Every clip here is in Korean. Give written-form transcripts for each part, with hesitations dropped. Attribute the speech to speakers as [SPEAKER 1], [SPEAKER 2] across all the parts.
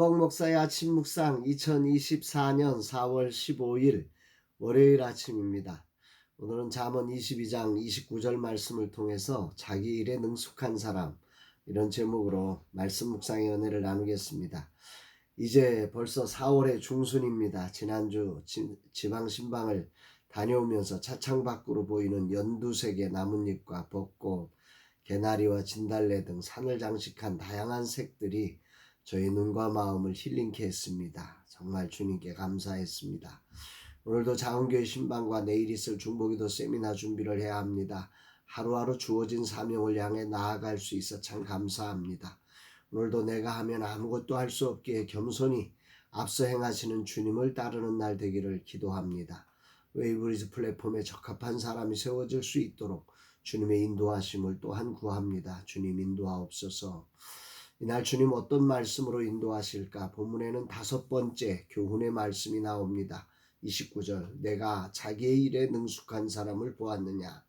[SPEAKER 1] 목사의 아침 묵상 2024년 4월 15일 월요일 아침입니다. 오늘은 잠언 22장 29절 말씀을 통해서 자기 일에 능숙한 사람, 이런 제목으로 말씀 묵상의 은혜를 나누겠습니다. 이제 벌써 4월의 중순입니다. 지난주 지방신방을 다녀오면서 차창 밖으로 보이는 연두색의 나뭇잎과 벚꽃, 개나리와 진달래 등 산을 장식한 다양한 색들이 저희 눈과 마음을 힐링케 했습니다. 정말 주님께 감사했습니다. 오늘도 자원교회 신방과 내일 있을 중보기도 세미나 준비를 해야 합니다. 하루하루 주어진 사명을 향해 나아갈 수 있어 참 감사합니다. 오늘도 내가 하면 아무것도 할 수 없기에 겸손히 앞서 행하시는 주님을 따르는 날 되기를 기도합니다. 웨이브리즈 플랫폼에 적합한 사람이 세워질 수 있도록 주님의 인도하심을 또한 구합니다. 주님 인도하옵소서. 이날 주님 어떤 말씀으로 인도하실까? 본문에는 5번째 교훈의 말씀이 나옵니다. 29절, 내가 자기의 일에 능숙한 사람을 보았느냐?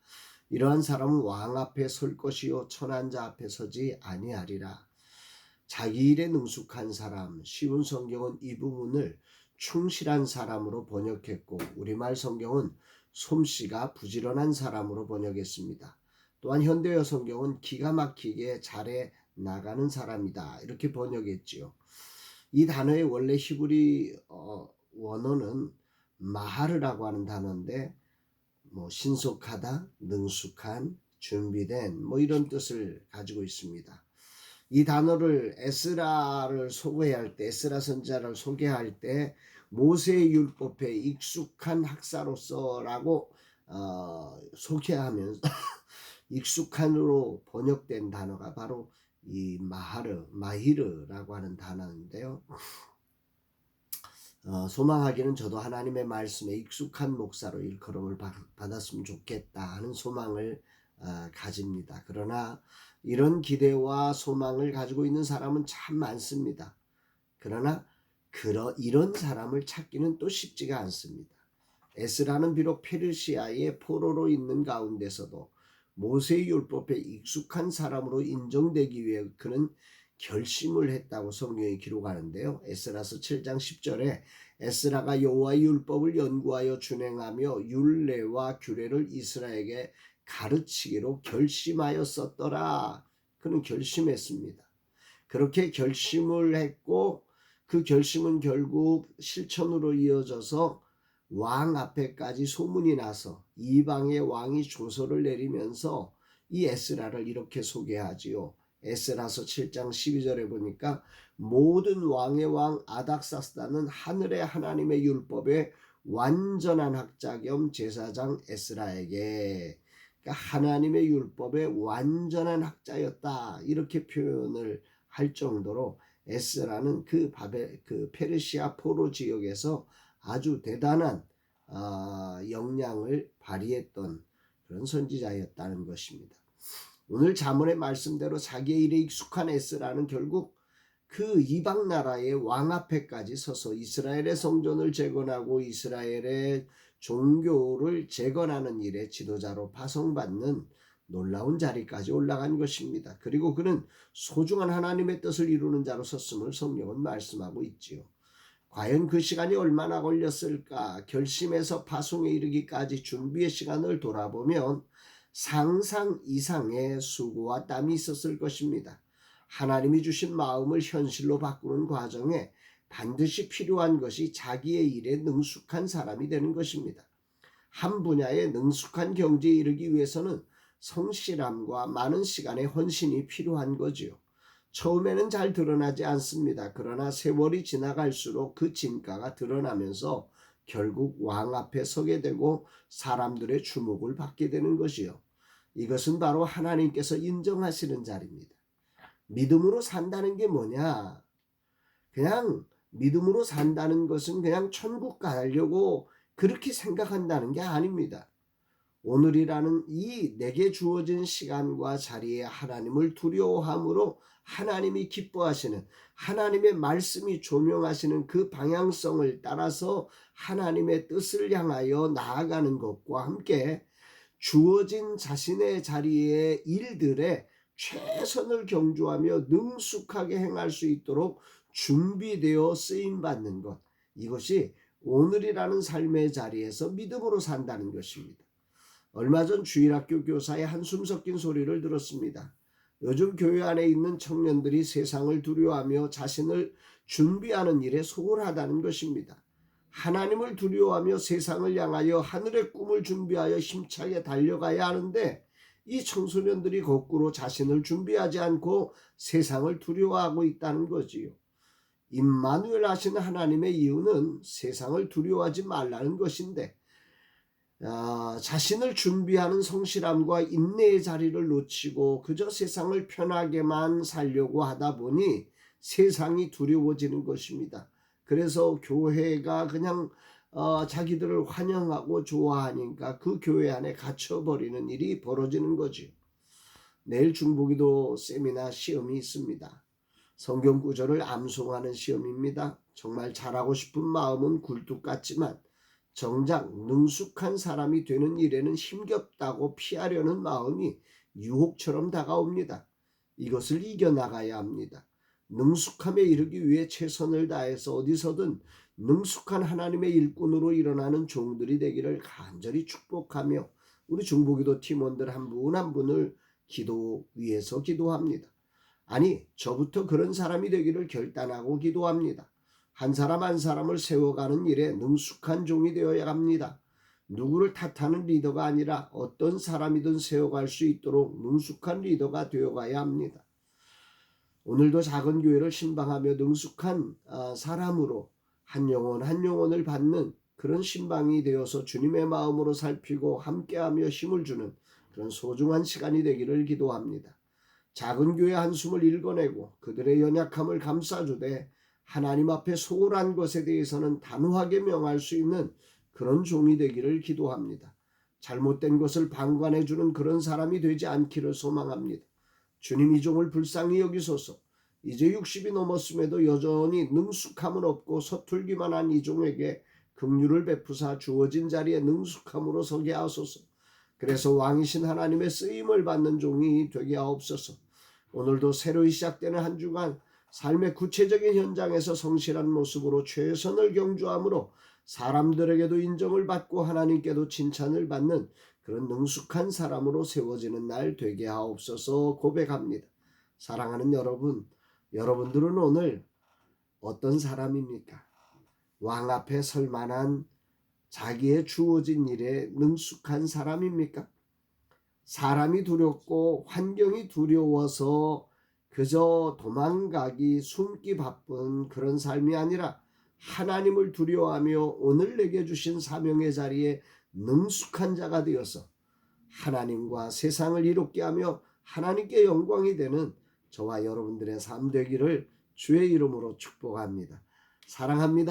[SPEAKER 1] 이러한 사람은 왕 앞에 설 것이요 천한 자 앞에 서지 아니하리라. 자기 일에 능숙한 사람, 쉬운 성경은 이 부분을 충실한 사람으로 번역했고, 우리말 성경은 솜씨가 부지런한 사람으로 번역했습니다. 또한 현대어 성경은 기가 막히게 잘해 나가는 사람이다, 이렇게 번역했지요. 이 단어의 원래 히브리 원어는 마하르라고 하는 단어인데, 신속하다, 능숙한, 준비된 이런 뜻을 가지고 있습니다. 이 단어를 에스라를 소개할 때, 에스라 선지자를 소개할 때 모세의 율법에 익숙한 학사로서라고 소개하면서 익숙한으로 번역된 단어가 바로 이 마히르라고 하는 단어인데요. 소망하기는 저도 하나님의 말씀에 익숙한 목사로 일컬음을 받았으면 좋겠다 하는 소망을 가집니다. 그러나 이런 기대와 소망을 가지고 있는 사람은 참 많습니다. 그러나 이런 사람을 찾기는 또 쉽지가 않습니다. 에스라는 비록 페르시아의 포로로 있는 가운데서도 모세의 율법에 익숙한 사람으로 인정되기 위해 그는 결심을 했다고 성경이 기록하는데요. 에스라서 7장 10절에 에스라가 여호와의 율법을 연구하여 준행하며 율례와 규례를 이스라엘에게 가르치기로 결심하였었더라. 그는 결심했습니다. 그렇게 결심을 했고 그 결심은 결국 실천으로 이어져서 왕 앞에까지 소문이 나서 이방의 왕이 조서를 내리면서 이 에스라를 이렇게 소개하지요. 에스라서 7장 12절에 보니까 모든 왕의 왕 아닥사스다는 하늘의 하나님의 율법의 완전한 학자 겸 제사장 에스라에게, 그러니까 하나님의 율법의 완전한 학자였다, 이렇게 표현을 할 정도로 에스라는 그 페르시아 포로 지역에서 아주 대단한 역량을 발휘했던 그런 선지자였다는 것입니다. 오늘 잠언의 말씀대로 자기의 일에 익숙한 에스라는 결국 그 이방 나라의 왕 앞에까지 서서 이스라엘의 성전을 재건하고 이스라엘의 종교를 재건하는 일에 지도자로 파송받는 놀라운 자리까지 올라간 것입니다. 그리고 그는 소중한 하나님의 뜻을 이루는 자로 섰음을 성경은 말씀하고 있지요. 과연 그 시간이 얼마나 걸렸을까? 결심해서 파송에 이르기까지 준비의 시간을 돌아보면 상상 이상의 수고와 땀이 있었을 것입니다. 하나님이 주신 마음을 현실로 바꾸는 과정에 반드시 필요한 것이 자기의 일에 능숙한 사람이 되는 것입니다. 한 분야에 능숙한 경지에 이르기 위해서는 성실함과 많은 시간의 헌신이 필요한 거지요. 처음에는 잘 드러나지 않습니다. 그러나 세월이 지나갈수록 그 진가가 드러나면서 결국 왕 앞에 서게 되고 사람들의 주목을 받게 되는 것이요. 이것은 바로 하나님께서 인정하시는 자리입니다. 믿음으로 산다는 게 뭐냐? 그냥 믿음으로 산다는 것은 그냥 천국 가려고 그렇게 생각한다는 게 아닙니다. 오늘이라는 이 내게 주어진 시간과 자리에 하나님을 두려워함으로 하나님이 기뻐하시는, 하나님의 말씀이 조명하시는 그 방향성을 따라서 하나님의 뜻을 향하여 나아가는 것과 함께 주어진 자신의 자리의 일들에 최선을 경주하며 능숙하게 행할 수 있도록 준비되어 쓰임받는 것, 이것이 오늘이라는 삶의 자리에서 믿음으로 산다는 것입니다. 얼마 전 주일학교 교사의 한숨 섞인 소리를 들었습니다. 요즘 교회 안에 있는 청년들이 세상을 두려워하며 자신을 준비하는 일에 소홀하다는 것입니다. 하나님을 두려워하며 세상을 향하여 하늘의 꿈을 준비하여 힘차게 달려가야 하는데, 이 청소년들이 거꾸로 자신을 준비하지 않고 세상을 두려워하고 있다는 거지요. 임마누엘 하시는 하나님의 이유는 세상을 두려워하지 말라는 것인데, 자신을 준비하는 성실함과 인내의 자리를 놓치고 그저 세상을 편하게만 살려고 하다 보니 세상이 두려워지는 것입니다. 그래서 교회가 그냥 자기들을 환영하고 좋아하니까 그 교회 안에 갇혀버리는 일이 벌어지는 거지. 내일 중보기도 세미나 시험이 있습니다. 성경 구절을 암송하는 시험입니다. 정말 잘하고 싶은 마음은 굴뚝 같지만 정작 능숙한 사람이 되는 일에는 힘겹다고 피하려는 마음이 유혹처럼 다가옵니다. 이것을 이겨나가야 합니다. 능숙함에 이르기 위해 최선을 다해서 어디서든 능숙한 하나님의 일꾼으로 일어나는 종들이 되기를 간절히 축복하며, 우리 중보기도 팀원들 한 분 한 분을 위해서 기도합니다. 아니, 저부터 그런 사람이 되기를 결단하고 기도합니다. 한 사람 한 사람을 세워가는 일에 능숙한 종이 되어야 합니다. 누구를 탓하는 리더가 아니라 어떤 사람이든 세워갈 수 있도록 능숙한 리더가 되어가야 합니다. 오늘도 작은 교회를 신방하며 능숙한 사람으로 한 영혼 한 영혼을 받는 그런 신방이 되어서 주님의 마음으로 살피고 함께하며 힘을 주는 그런 소중한 시간이 되기를 기도합니다. 작은 교회 한숨을 읽어내고 그들의 연약함을 감싸주되 하나님 앞에 소홀한 것에 대해서는 단호하게 명할 수 있는 그런 종이 되기를 기도합니다. 잘못된 것을 방관해주는 그런 사람이 되지 않기를 소망합니다. 주님, 이 종을 불쌍히 여기소서. 이제 60이 넘었음에도 여전히 능숙함은 없고 서툴기만 한 이 종에게 긍휼을 베푸사 주어진 자리에 능숙함으로 서게 하소서. 그래서 왕이신 하나님의 쓰임을 받는 종이 되게 하옵소서. 오늘도 새로이 시작되는 한 주간 삶의 구체적인 현장에서 성실한 모습으로 최선을 경주함으로 사람들에게도 인정을 받고 하나님께도 칭찬을 받는 그런 능숙한 사람으로 세워지는 날 되게 하옵소서 고백합니다. 사랑하는 여러분, 여러분들은 오늘 어떤 사람입니까? 왕 앞에 설 만한 자기의 주어진 일에 능숙한 사람입니까? 사람이 두렵고 환경이 두려워서 그저 도망가기, 숨기 바쁜 그런 삶이 아니라 하나님을 두려워하며 오늘 내게 주신 사명의 자리에 능숙한 자가 되어서 하나님과 세상을 이롭게 하며 하나님께 영광이 되는 저와 여러분들의 삶 되기를 주의 이름으로 축복합니다. 사랑합니다.